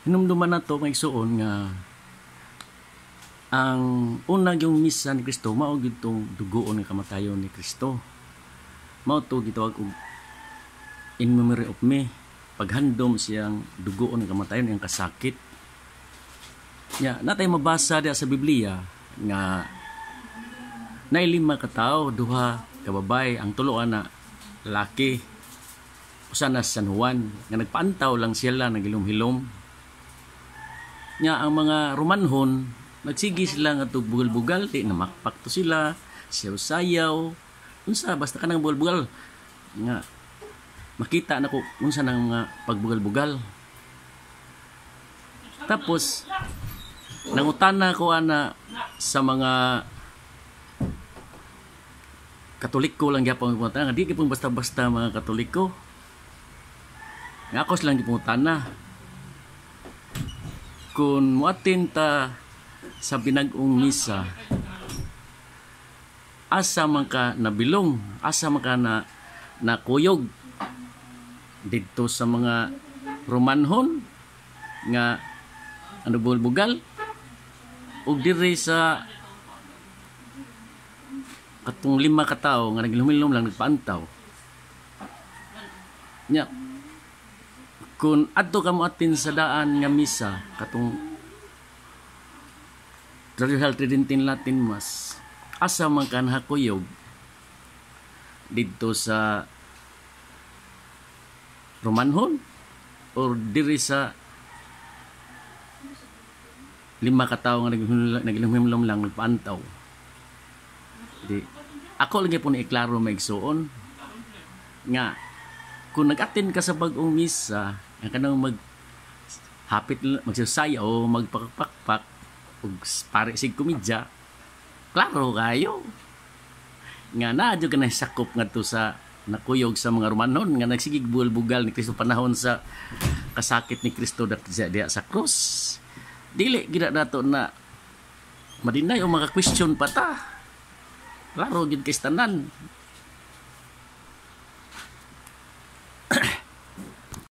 Hinumduman na to nga igsuon nga ang unang yung misa ni Kristo mao gyud tong dugoon nga kamatayon ni Kristo. Mao to gitawag og in memory of me, paghandom siyang dugoon nga kamatayon ang kasakit. Ya, natay mabasa diha sa Biblia nga nay 5 ka tawo, 2 ka babay, ang tulo na lalaki. Usa na San Juan nga nagpaantaw lang sila nagilom-hilom. Nya ang mga Romanhon nagsigi sila nga tug bugal-bugal, di na makpak to sila, sayaw-sayaw, unsa basta kanang bugal-bugal nga makita nako unsa nang mga pagbugal-bugal. Tapos nangutana ko ana sa mga Katoliko lang gyapon pumunta nga di gyapon basta-basta mga Katoliko. Nga ako lang gipungutana kung muatin ta sa binag-ong misa, asa man ka nabilong, asa man ka nakuyog dito sa mga Romanhon nga ano bugal ug diri sa katong 5 ka tawo nga naglumilom lang nagpaantaw. Nya kung adto ka moatin sa daan nga misa katong Traditional Tridentine Latin Mass, asa man ka nakuyog dito sa Romanhon or diri sa 5 ka tawo nga naglumilom lang nagpaantaw. Di ako lagi po ni iklaro maigsuon nga kung nag-attend ka sa bag-ong misa nga kanang hapit magsasayaw o magpakpakpak ug pare sig komedya, klaro kayo nga naadyo ka na sakop ngadto sa nakuyog sa mga Romanhon nga nagsigig bugal-bugal ni Kristo panahon sa kasakit ni Kristo diha sa krus. Dili gid nato na madinay o mga question pa ta. Klaro gid kay tanan